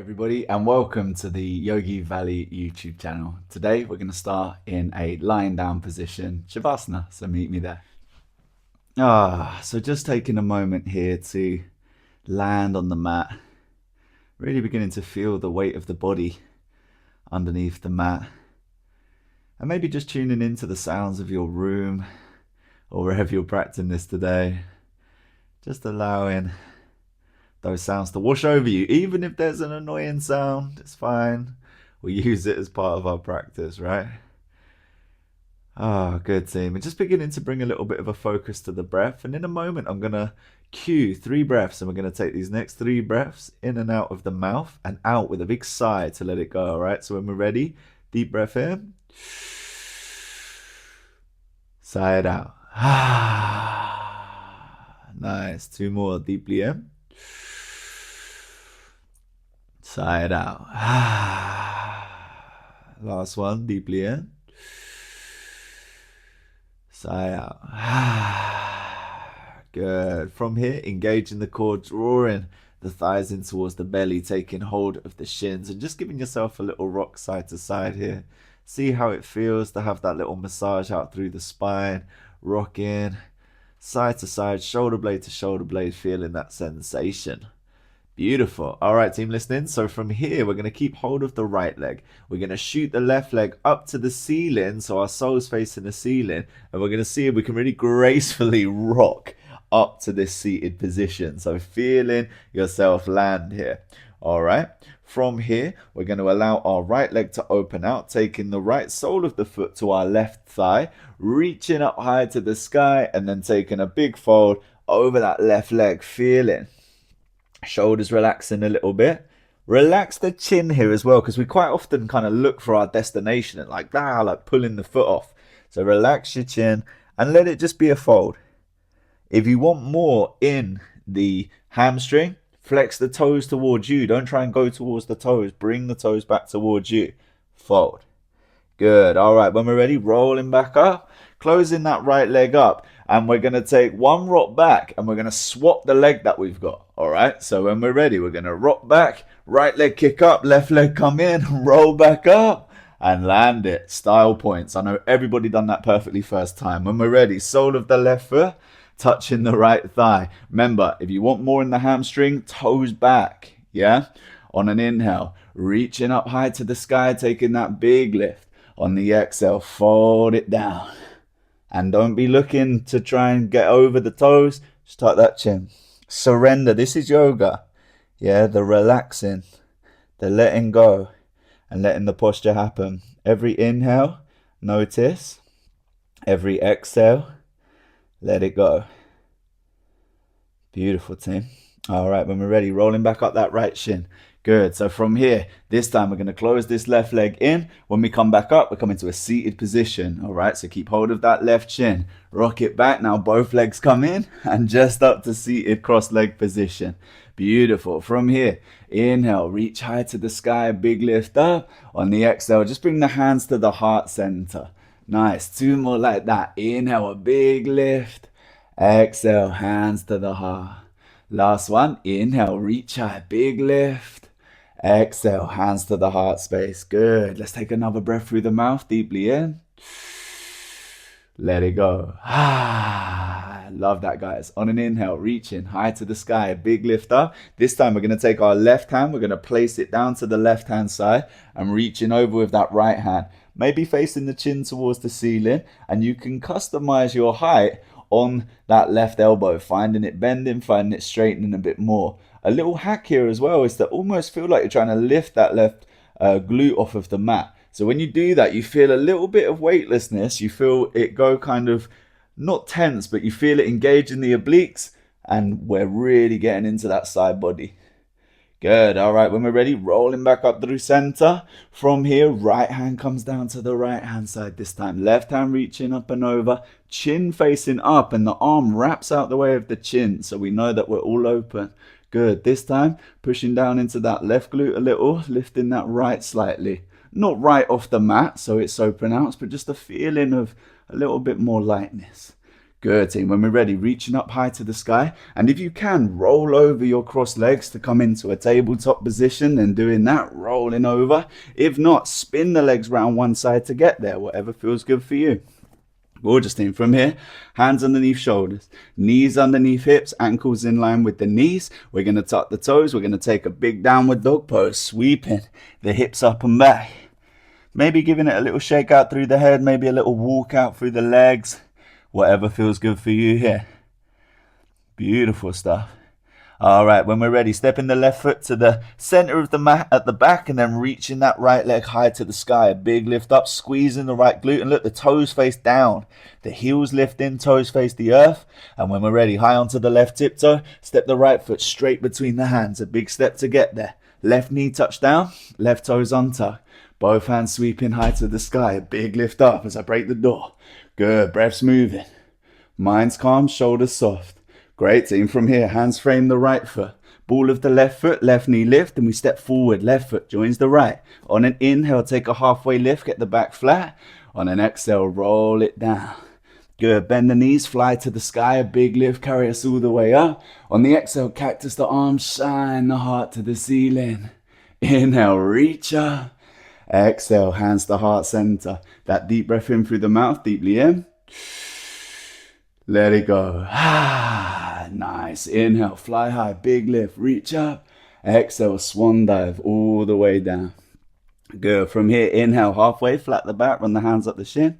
Everybody, and welcome to the Yogi Valley YouTube channel. Today we're going to start in a lying down position, Shavasana, so meet me there. So just taking a moment here to land on the mat, really beginning to feel the weight of the body underneath the mat, and maybe just tuning into the sounds of your room or wherever you're practicing this today, just allowing those sounds to wash over you. Even if there's an annoying sound, it's fine. We use it as part of our practice, right? Good team. And just beginning to bring a little bit of a focus to the breath. And in a moment, I'm going to cue 3 breaths. And we're going to take these next 3 breaths in and out of the mouth and out with a big sigh to let it go, all right? So when we're ready, deep breath in. Sigh it out. Nice. 2 more deeply in. Sigh it out. Last one, deeply in. Sigh out. Good. From here, engaging the core, drawing the thighs in towards the belly, taking hold of the shins, and just giving yourself a little rock side to side here. See how it feels to have that little massage out through the spine, rocking side to side, shoulder blade to shoulder blade, feeling that sensation. Beautiful. All right, team listening. So from here, we're going to keep hold of the right leg. We're going to shoot the left leg up to the ceiling, so our sole's facing the ceiling, and we're going to see if we can really gracefully rock up to this seated position. So feeling yourself land here. All right. From here, we're going to allow our right leg to open out, taking the right sole of the foot to our left thigh, reaching up high to the sky, and then taking a big fold over that left leg, feeling shoulders relaxing a little bit. Relax the chin here as well, because we quite often kind of look for our destination and like pulling the foot off. So relax your chin and let it just be a fold. If you want more in the hamstring, flex the toes towards you. Don't try and go towards the toes. Bring the toes back towards you. Fold. Good. All right. When we're ready, rolling back up, closing that right leg up. And we're going to take 1 rock back and we're going to swap the leg that we've got. All right. So when we're ready, we're going to rock back, right leg kick up, left leg come in, roll back up and land it. Style points. I know everybody done that perfectly first time. When we're ready, sole of the left foot touching the right thigh. Remember, if you want more in the hamstring, toes back. Yeah. On an inhale, reaching up high to the sky, taking that big lift. On the exhale, fold it down. And don't be looking to try and get over the toes. Just tuck that chin. Surrender. This is yoga. Yeah, the relaxing, the letting go, and letting the posture happen. Every inhale, notice. Every exhale, let it go. Beautiful, team. All right, when we're ready, rolling back up that right shin. Good. So from here, this time we're going to close this left leg in. When we come back up, we're coming to a seated position. All right. So keep hold of that left shin. Rock it back. Now both legs come in and just up to seated cross leg position. Beautiful. From here, inhale, reach high to the sky. Big lift up. On the exhale, just bring the hands to the heart center. Nice. 2 more like that. Inhale, a big lift. Exhale, hands to the heart. Last one. Inhale, reach high. Big lift. Exhale, hands to the heart space. Good. Let's take another breath through the mouth, deeply in. Let it go. Love that, guys. On an inhale, reaching high to the sky, big lift up. This time we're going to take our left hand, we're going to place it down to the left hand side and reaching over with that right hand. Maybe facing the chin towards the ceiling, and you can customize your height on that left elbow, finding it bending, finding it straightening a bit more. A little hack here as well is to almost feel like you're trying to lift that left glute off of the mat. So when you do that, you feel a little bit of weightlessness. You feel it go kind of not tense, but you feel it engage in the obliques, and we're really getting into that side body. Good. All right. When we're ready, rolling back up through center. From here, right hand comes down to the right hand side this time. Left hand reaching up and over, chin facing up, and the arm wraps out the way of the chin. So we know that we're all open. Good. This time, pushing down into that left glute a little, lifting that right slightly. Not right off the mat, so it's so pronounced, but just a feeling of a little bit more lightness. Good, team. When we're ready, reaching up high to the sky. And if you can, roll over your crossed legs to come into a tabletop position and doing that, rolling over. If not, spin the legs round one side to get there, whatever feels good for you. Gorgeous, team. From here, hands underneath shoulders, knees underneath hips, ankles in line with the knees. We're going to tuck the toes. We're going to take a big downward dog pose, sweeping the hips up and back. Maybe giving it a little shake out through the head, maybe a little walk out through the legs. Whatever feels good for you here. Beautiful stuff. All right, when we're ready, stepping the left foot to the center of the mat at the back and then reaching that right leg high to the sky. A big lift up, squeezing the right glute. And look, the toes face down. The heels lift in, toes face the earth. And when we're ready, high onto the left tiptoe, step the right foot straight between the hands. A big step to get there. Left knee touch down, left toes untucked. Both hands sweeping high to the sky. A big lift up as I break the door. Good, breath's moving. Mind's calm, shoulders soft. Great, team. From here, hands frame the right foot. Ball of the left foot, left knee lift, and we step forward. Left foot joins the right. On an inhale, take a halfway lift, get the back flat. On an exhale, roll it down. Good, bend the knees, fly to the sky. A big lift, carry us all the way up. On the exhale, cactus the arms, shine the heart to the ceiling. Inhale, reach up. Exhale, hands to heart center. That deep breath in through the mouth, deeply in. Let it go. Nice. Inhale, fly high, big lift, reach up. Exhale, swan dive all the way down. Good. From here, inhale, halfway, flat the back, run the hands up the shin.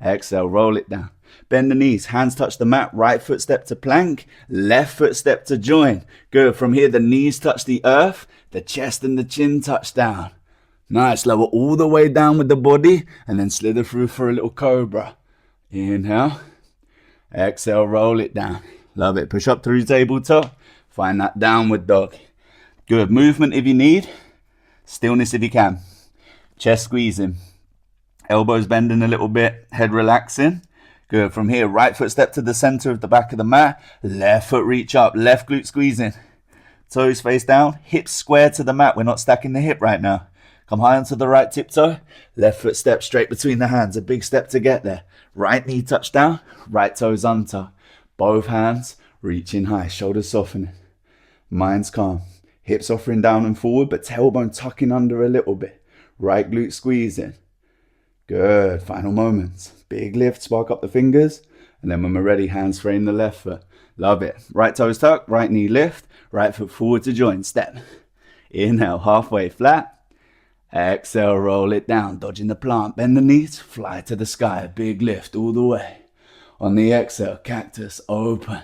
Exhale, roll it down. Bend the knees, hands touch the mat, right foot step to plank, left foot step to join. Good. From here, the knees touch the earth, the chest and the chin touch down. Nice, lower all the way down with the body and then slither through for a little cobra. Inhale, exhale, roll it down. Love it. Push up through tabletop. Find that downward dog. Good. Movement if you need. Stillness if you can. Chest squeezing. Elbows bending a little bit. Head relaxing. Good. From here, right foot step to the center of the back of the mat. Left foot reach up. Left glute squeezing. Toes face down. Hips square to the mat. We're not stacking the hip right now. Come high onto the right tiptoe. Left foot step straight between the hands. A big step to get there. Right knee touch down. Right toes untucked. Both hands reaching high. Shoulders softening. Mind's calm. Hips offering down and forward, but tailbone tucking under a little bit. Right glute squeezing. Good. Final moments. Big lift. Spark up the fingers. And then when we're ready, hands frame the left foot. Love it. Right toes tuck. Right knee lift. Right foot forward to join. Step. Inhale. Halfway flat. Exhale, roll it down, dodging the plant, bend the knees, fly to the sky, big lift all the way. On the exhale, cactus, open.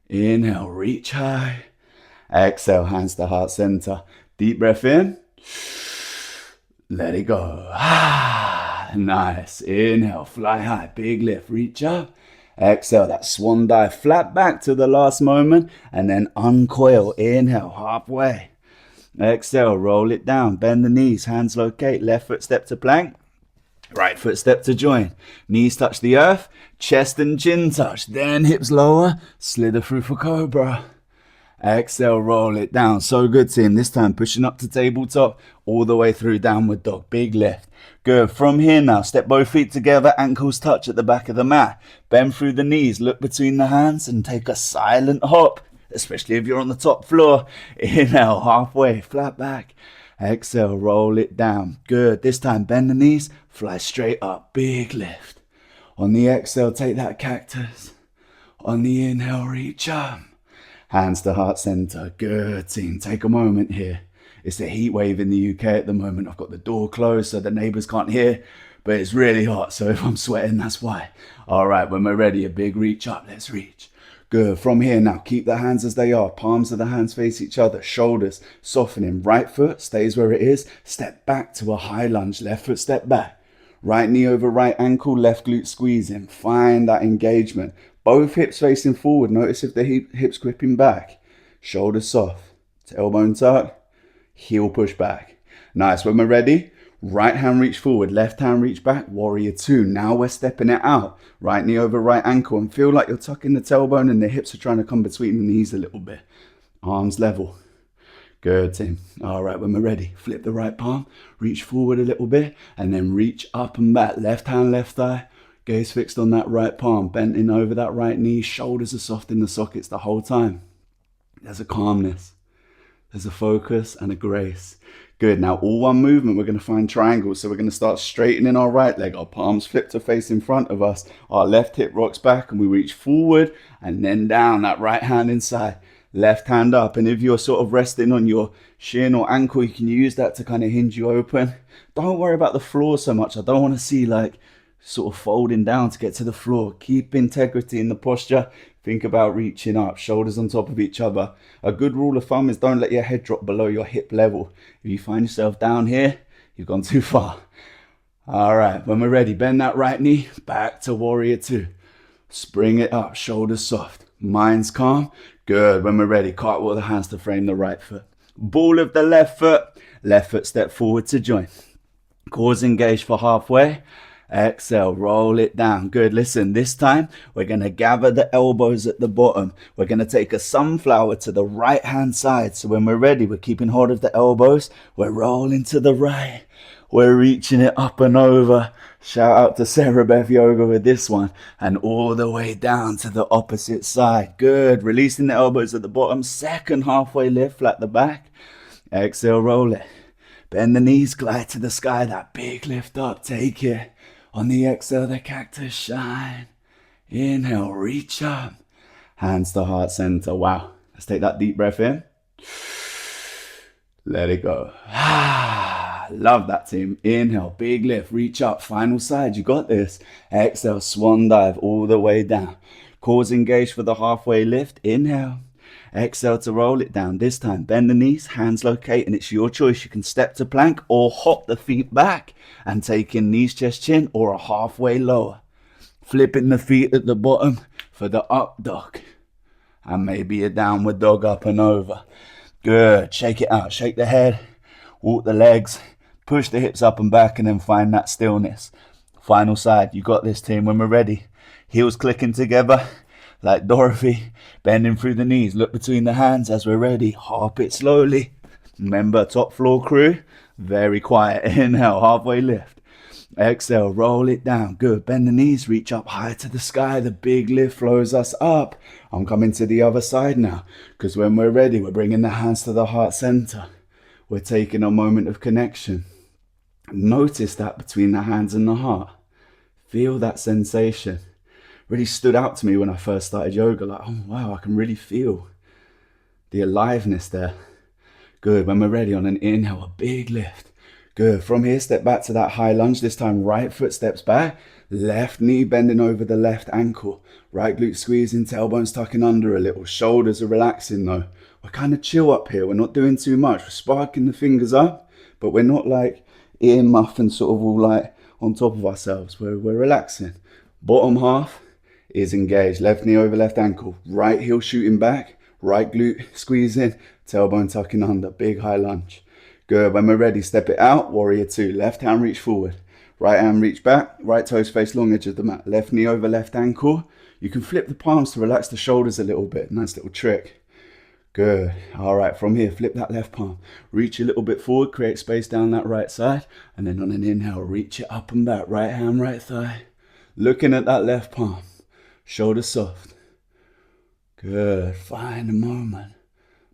Inhale, reach high. Exhale, hands to heart center. Deep breath in. Let it go. Nice. Inhale, fly high, big lift, reach up. Exhale, that swan dive, flat back to the last moment, and then uncoil. Inhale, halfway. Exhale, roll it down, bend the knees, hands locate, left foot step to plank, right foot step to join. Knees touch the earth, chest and chin touch, then hips lower, slither through for cobra. Exhale, roll it down. So good, team. This time pushing up to tabletop, all the way through downward dog, big lift. Good. From here now, step both feet together, ankles touch at the back of the mat. Bend through the knees, look between the hands and take a silent hop. Especially if you're on the top floor. Inhale, halfway, flat back. Exhale, roll it down. Good. This time, bend the knees, fly straight up. Big lift. On the exhale, take that cactus. On the inhale, reach up. Hands to heart center. Good, team. Take a moment here. It's a heat wave in the UK at the moment. I've got the door closed so the neighbors can't hear, but it's really hot. So if I'm sweating, that's why. All right, when we're ready, a big reach up. Let's reach. Good. From here now, keep the hands as they are. Palms of the hands face each other. Shoulders softening. Right foot stays where it is. Step back to a high lunge. Left foot step back. Right knee over right ankle. Left glute squeezing. Find that engagement. Both hips facing forward. Notice if the hips gripping back. Shoulders soft. Tailbone tuck. Heel push back. Nice. When we're ready, right hand reach forward, left hand reach back, warrior two. Now we're stepping it out. Right knee over right ankle and feel like you're tucking the tailbone and the hips are trying to come between the knees a little bit. Arms level. Good, team. All right, when we're ready, flip the right palm, reach forward a little bit and then reach up and back. Left hand, left thigh. Gaze fixed on that right palm, bent in over that right knee. Shoulders are soft in the sockets the whole time. There's a calmness. There's a focus and a grace. Good. Now, all one movement, we're going to find triangles. So we're going to start straightening our right leg. Our palms flip to face in front of us. Our left hip rocks back and we reach forward and then down. That right hand inside. Left hand up. And if you're sort of resting on your shin or ankle, you can use that to kind of hinge you open. Don't worry about the floor so much. I don't want to see like sort of folding down to get to the floor. Keep integrity in the posture. Think about reaching up, shoulders on top of each other. A good rule of thumb is don't let your head drop below your hip level. If you find yourself down here, you've gone too far. All right, when we're ready, bend that right knee, back to warrior two. Spring it up, shoulders soft, mind's calm. Good, when we're ready, cartwheel the hands to frame the right foot. Ball of the left foot step forward to join. Cores engaged for halfway. Exhale, roll it down. Good. Listen, this time we're going to gather the elbows at the bottom. We're going to take a sunflower to the right hand side. So when we're ready, we're keeping hold of the elbows. We're rolling to the right. We're reaching it up and over. Shout out to Sarah Beth Yoga with this one. And all the way down to the opposite side. Good. Releasing the elbows at the bottom. Second halfway lift, flat the back. Exhale, roll it. Bend the knees, glide to the sky. That big lift up. Take it. On the exhale, the cactus shine. Inhale, reach up. Hands to heart center. Wow. Let's take that deep breath in. Let it go. Love that, team. Inhale, big lift, reach up. Final side, you got this. Exhale, swan dive all the way down. Cores engaged for the halfway lift. Inhale. Exhale to roll it down. This time, bend the knees, hands locate, and it's your choice. You can step to plank or hop the feet back and take in knees, chest, chin, or a halfway lower. Flipping the feet at the bottom for the up dog. And maybe a downward dog up and over. Good. Shake it out. Shake the head. Walk the legs. Push the hips up and back and then find that stillness. Final side. You got this, team. When we're ready. Heels clicking together. Like Dorothy, bending through the knees, look between the hands as we're ready. Harp it slowly. Remember, top floor crew, very quiet. Inhale, halfway lift. Exhale, roll it down. Good. Bend the knees, reach up high to the sky. The big lift flows us up. I'm coming to the other side now, because when we're ready, we're bringing the hands to the heart center. We're taking a moment of connection. Notice that between the hands and the heart. Feel that sensation. Really stood out to me when I first started yoga. Like, oh wow, I can really feel the aliveness there. Good. When we're ready, on an inhale, a big lift. Good. From here, step back to that high lunge. This time, right foot steps back. Left knee bending over the left ankle. Right glute squeezing, tailbones tucking under a little. Shoulders are relaxing though. We're kind of chill up here. We're not doing too much. We're sparking the fingers up, but we're not like ear muff and sort of all like on top of ourselves. We're relaxing. Bottom half is engaged. Left knee over left ankle. Right heel shooting back. Right glute squeezing. Tailbone tucking under. Big high lunge. Good. When we're ready, step it out. Warrior two. Left hand reach forward. Right hand reach back. Right toes face long edge of the mat. Left knee over left ankle. You can flip the palms to relax the shoulders a little bit. Nice little trick. Good. All right. From here, flip that left palm. Reach a little bit forward. Create space down that right side. And then on an inhale, reach it up and back. Right hand, right thigh. Looking at that left palm. Shoulders soft. Good. Find a moment.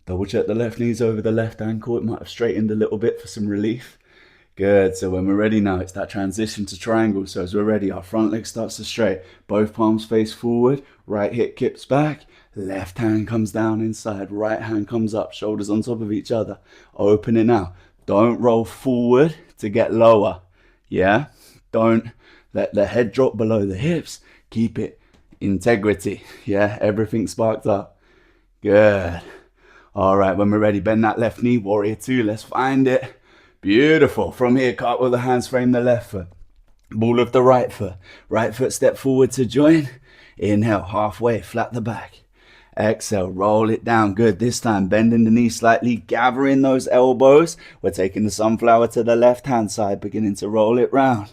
Double check the left knees over the left ankle. It might have straightened a little bit for some relief. Good. So when we're ready now, it's that transition to triangle. So as we're ready, our front leg starts to straight. Both palms face forward. Right hip kips back. Left hand comes down inside. Right hand comes up. Shoulders on top of each other. Open it now. Don't roll forward to get lower. Yeah? Don't let the head drop below the hips. Keep it integrity. Yeah, everything sparked up. Good. All right, when we're ready, bend that left knee. Warrior two. Let's find it. Beautiful. From here, cartwheel the hands, frame the left foot. Ball of the right foot. Right foot step forward to join. Inhale, halfway, flat the back. Exhale, roll it down. Good. This time, bending the knee slightly, gathering those elbows. We're taking the sunflower to the left hand side, beginning to roll it round.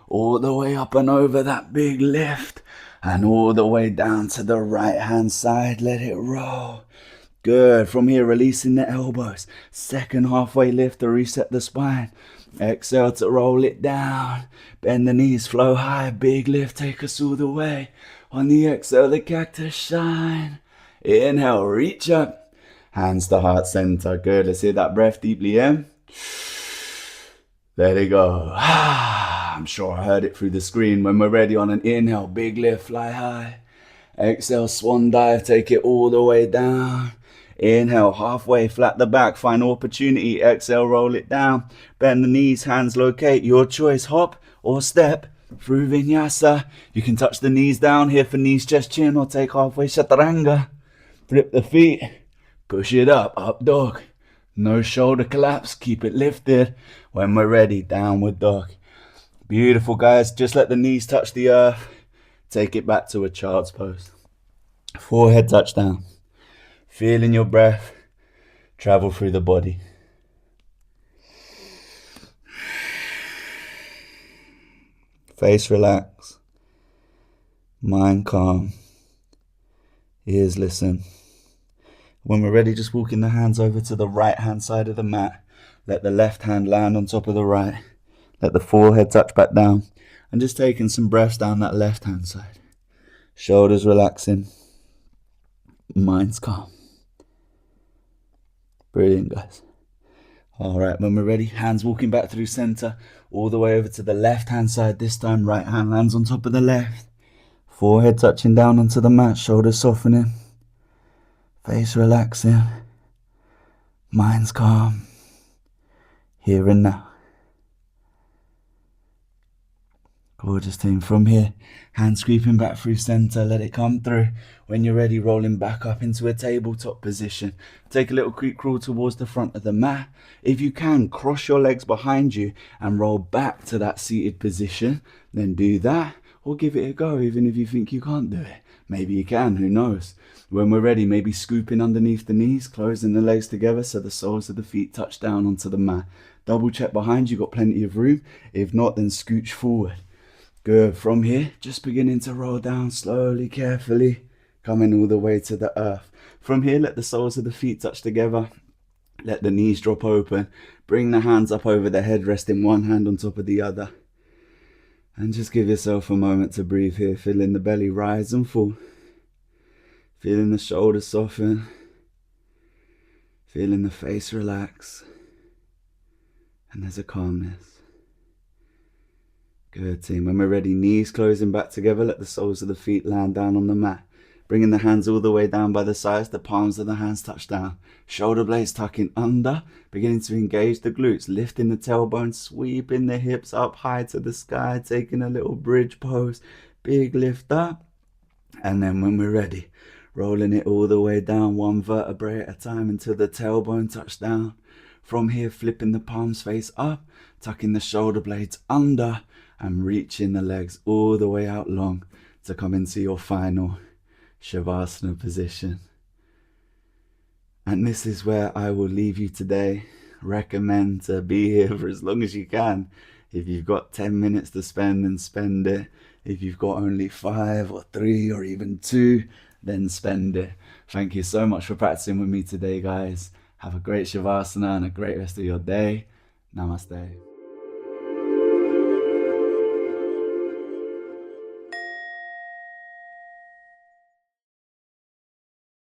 All the way up and over that big lift. And all the way down to the right hand side. Let it roll. Good. From here, releasing the elbows. Second halfway lift to reset the spine. Exhale to roll it down. Bend the knees, flow high, big lift, take us all the way. On the exhale, the cactus shine. Inhale, reach up. Hands to heart center. Good. Let's hear that breath deeply in. Let it go. I'm sure I heard it through the screen. When we're ready, on an inhale, big lift, fly high. Exhale, swan dive, take it all the way down. Inhale, halfway, flat the back, find opportunity. Exhale, roll it down. Bend the knees, hands locate. Your choice, hop or step through vinyasa. You can touch the knees down here for knees, chest, chin, or take halfway chaturanga. Flip the feet, push it up dog. No shoulder collapse, keep it lifted. When we're ready, downward dog. Beautiful, guys. Just let the knees touch the earth. Take it back to a child's pose. Forehead touch down. Feeling your breath travel through the body. Face relax. Mind calm. Ears listen. When we're ready, just walking the hands over to the right hand side of the mat. Let the left hand land on top of the right. Let the forehead touch back down. And just taking some breaths down that left hand side. Shoulders relaxing. Mind's calm. Brilliant, guys. All right, when we're ready, hands walking back through center, all the way over to the left hand side. This time, right hand lands on top of the left. Forehead touching down onto the mat, shoulders softening. Face relaxing. Mind's calm. Here and now. Gorgeous team. From here, hands creeping back through center. Let it come through. When you're ready, rolling back up into a tabletop position. Take a little creep crawl towards the front of the mat. If you can, cross your legs behind you and roll back to that seated position. Then do that, or give it a go, even if you think you can't do it. Maybe you can, who knows? When we're ready, maybe scooping underneath the knees, closing the legs together so the soles of the feet touch down onto the mat. Double check behind you, got plenty of room. If not, then scooch forward. Good. From here, just beginning to roll down slowly, carefully, coming all the way to the earth. From here, let the soles of the feet touch together. Let the knees drop open. Bring the hands up over the head, resting one hand on top of the other. And just give yourself a moment to breathe here, feeling the belly rise and fall. Feeling the shoulders soften. Feeling the face relax. And there's a calmness. Good, team. When we're ready, knees closing back together. Let the soles of the feet land down on the mat. Bringing the hands all the way down by the sides. The palms of the hands touch down. Shoulder blades tucking under. Beginning to engage the glutes. Lifting the tailbone. Sweeping the hips up high to the sky. Taking a little bridge pose. Big lift up. And then when we're ready, rolling it all the way down. One vertebrae at a time until the tailbone touch down. From here, flipping the palms face up. Tucking the shoulder blades under. And reaching the legs all the way out long to come into your final Shavasana position. And this is where I will leave you today. Recommend to be here for as long as you can. If you've got 10 minutes to spend, then spend it. If you've got only 5 or 3 or even 2, then spend it. Thank you so much for practicing with me today, guys. Have a great Shavasana and a great rest of your day. Namaste.